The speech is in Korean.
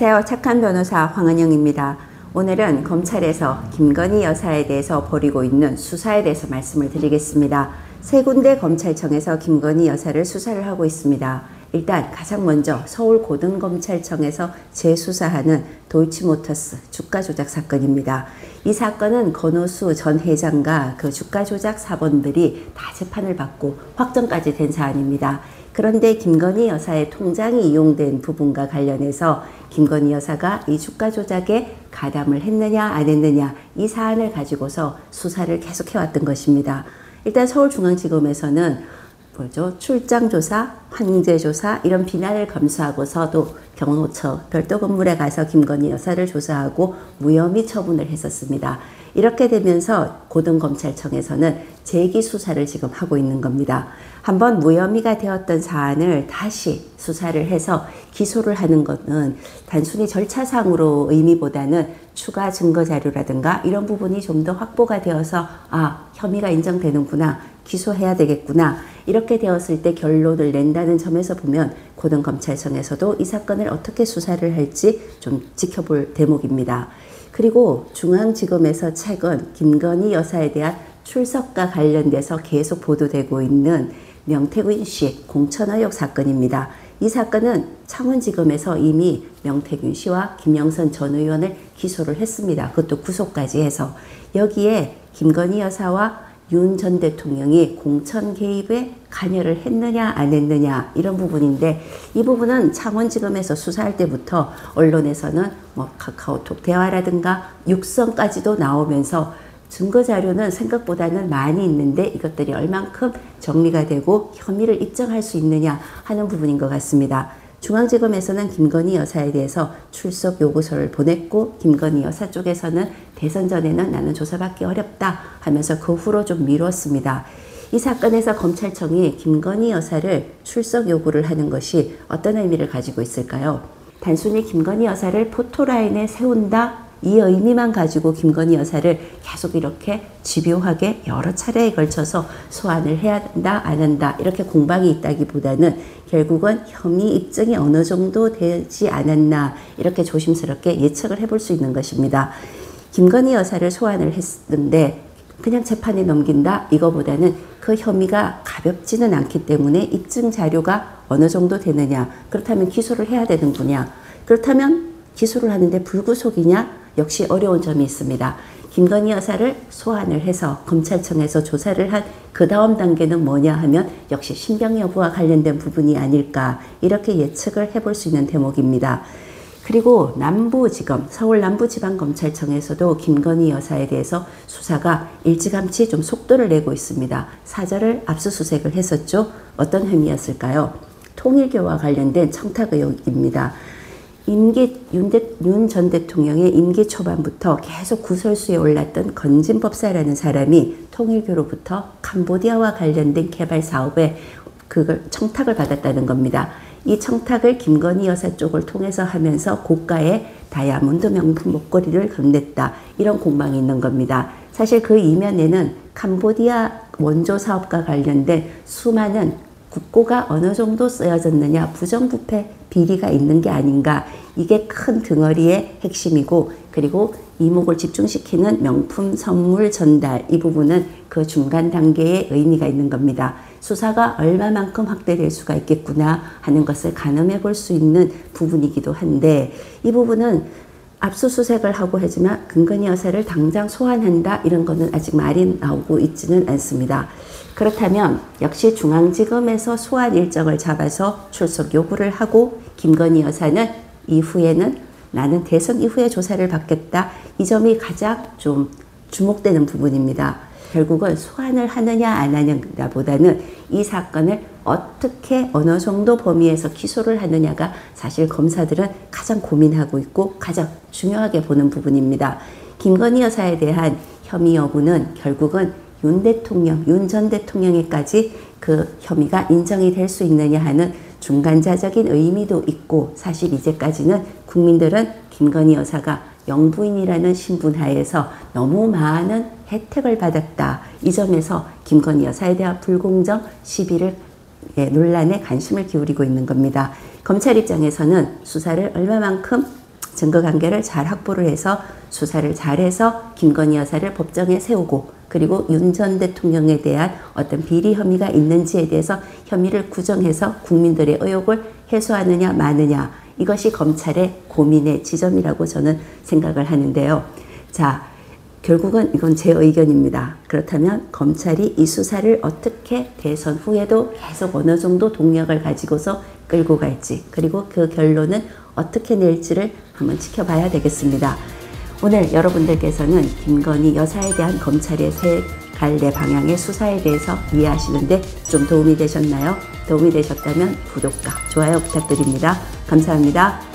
안녕하세요. 착한 변호사 황은영입니다. 오늘은 검찰에서 김건희 여사에 대해서 벌이고 있는 수사에 대해서 말씀을 드리겠습니다. 세 군데 검찰청에서 김건희 여사를 수사를 하고 있습니다. 일단 가장 먼저 서울고등검찰청에서 재수사하는 도이치모터스 주가 조작 사건입니다. 이 사건은 권오수 전 회장과 그 주가 조작 사범들이 다 재판을 받고 확정까지 된 사안입니다. 그런데 김건희 여사의 통장이 이용된 부분과 관련해서 김건희 여사가 이 주가 조작에 가담을 했느냐 안 했느냐 이 사안을 가지고서 수사를 계속해왔던 것입니다. 일단 서울중앙지검에서는 출장조사, 황제조사 이런 비난을 감수하고서도 경호처 별도 건물에 가서 김건희 여사를 조사하고 무혐의 처분을 했었습니다. 이렇게 되면서 고등검찰청에서는 재기 수사를 지금 하고 있는 겁니다. 한번 무혐의가 되었던 사안을 다시 수사를 해서 기소를 하는 것은 단순히 절차상으로 의미보다는 추가 증거 자료라든가 이런 부분이 좀 더 확보가 되어서 혐의가 인정되는구나, 기소해야 되겠구나 이렇게 되었을 때 결론을 낸다는 점에서 보면 고등검찰청에서도 이 사건을 어떻게 수사를 할지 좀 지켜볼 대목입니다. 그리고 중앙지검에서 최근 김건희 여사에 대한 출석과 관련돼서 계속 보도되고 있는 명태균 씨 공천 의혹 사건입니다. 이 사건은 창원지검에서 이미 명태균 씨와 김영선 전 의원을 기소를 했습니다. 그것도 구속까지 해서 여기에 김건희 여사와 윤 전 대통령이 공천 개입에 관여를 했느냐 안 했느냐 이런 부분인데 이 부분은 창원지검에서 수사할 때부터 언론에서는 카카오톡 대화라든가 육성까지도 나오면서 증거자료는 생각보다는 많이 있는데 이것들이 얼만큼 정리가 되고 혐의를 입증할 수 있느냐 하는 부분인 것 같습니다. 중앙지검에서는 김건희 여사에 대해서 출석 요구서를 보냈고 김건희 여사 쪽에서는 대선 전에는 나는 조사받기 어렵다 하면서 그 후로 좀 미뤘습니다. 이 사건에서 검찰청이 김건희 여사를 출석 요구를 하는 것이 어떤 의미를 가지고 있을까요? 단순히 김건희 여사를 포토라인에 세운다 이 의미만 가지고 김건희 여사를 계속 이렇게 집요하게 여러 차례에 걸쳐서 소환을 해야 한다 안 한다 이렇게 공방이 있다기보다는 결국은 혐의 입증이 어느 정도 되지 않았나 이렇게 조심스럽게 예측을 해볼 수 있는 것입니다. 김건희 여사를 소환을 했는데 그냥 재판에 넘긴다 이거보다는 그 혐의가 가볍지는 않기 때문에 입증 자료가 어느 정도 되느냐, 그렇다면 기소를 해야 되는구냐, 그렇다면 기소를 하는데 불구속이냐, 역시 어려운 점이 있습니다. 김건희 여사를 소환을 해서 검찰청에서 조사를 한 그 다음 단계는 뭐냐 하면 역시 신병 여부와 관련된 부분이 아닐까 이렇게 예측을 해볼 수 있는 대목입니다. 그리고 남부지검, 서울 남부지방검찰청에서도 김건희 여사에 대해서 수사가 일찌감치 좀 속도를 내고 있습니다. 사저를 압수수색을 했었죠. 어떤 혐의였을까요? 통일교와 관련된 청탁 의혹입니다. 윤 전 대통령의 임기 초반부터 계속 구설수에 올랐던 건진법사라는 사람이 통일교로부터 캄보디아와 관련된 개발 사업에 그걸 청탁을 받았다는 겁니다. 이 청탁을 김건희 여사 쪽을 통해서 하면서 고가의 다이아몬드 명품 목걸이를 건넸다. 이런 공방이 있는 겁니다. 사실 그 이면에는 캄보디아 원조 사업과 관련된 수많은 국고가 어느 정도 쓰여졌느냐, 부정부패 비리가 있는 게 아닌가, 이게 큰 덩어리의 핵심이고, 그리고 이목을 집중시키는 명품 선물 전달 이 부분은 그 중간 단계의 의미가 있는 겁니다. 수사가 얼마만큼 확대될 수가 있겠구나 하는 것을 가늠해 볼 수 있는 부분이기도 한데 이 부분은 압수수색을 하고 하지만 김건희 여사를 당장 소환한다 이런 거는 아직 말이 나오고 있지는 않습니다. 그렇다면 역시 중앙지검에서 소환 일정을 잡아서 출석 요구를 하고 김건희 여사는 이후에는 나는 대선 이후에 조사를 받겠다. 이 점이 가장 좀 주목되는 부분입니다. 결국은 소환을 하느냐 안 하느냐 보다는 이 사건을 어떻게 어느 정도 범위에서 기소를 하느냐가 사실 검사들은 가장 고민하고 있고 가장 중요하게 보는 부분입니다. 김건희 여사에 대한 혐의 여부는 결국은 윤 전 대통령에까지 그 혐의가 인정이 될 수 있느냐 하는 중간자적인 의미도 있고 사실 이제까지는 국민들은 김건희 여사가 영부인이라는 신분 하에서 너무 많은 혜택을 받았다. 이 점에서 김건희 여사에 대한 불공정 시비를 논란에 관심을 기울이고 있는 겁니다. 검찰 입장에서는 수사를 얼마만큼 증거관계를 잘 확보를 해서 수사를 잘해서 김건희 여사를 법정에 세우고 그리고 윤 전 대통령에 대한 어떤 비리 혐의가 있는지에 대해서 혐의를 구정해서 국민들의 의혹을 해소하느냐 마느냐, 이것이 검찰의 고민의 지점이라고 저는 생각을 하는데요. 자, 결국은 이건 제 의견입니다. 그렇다면 검찰이 이 수사를 어떻게 대선 후에도 계속 어느 정도 동력을 가지고서 끌고 갈지, 그리고 그 결론은 어떻게 낼지를 한번 지켜봐야 되겠습니다. 오늘 여러분들께서는 김건희 여사에 대한 검찰의 새 갈래 방향의 수사에 대해서 이해하시는데 좀 도움이 되셨나요? 도움이 되셨다면 구독과 좋아요 부탁드립니다. 감사합니다.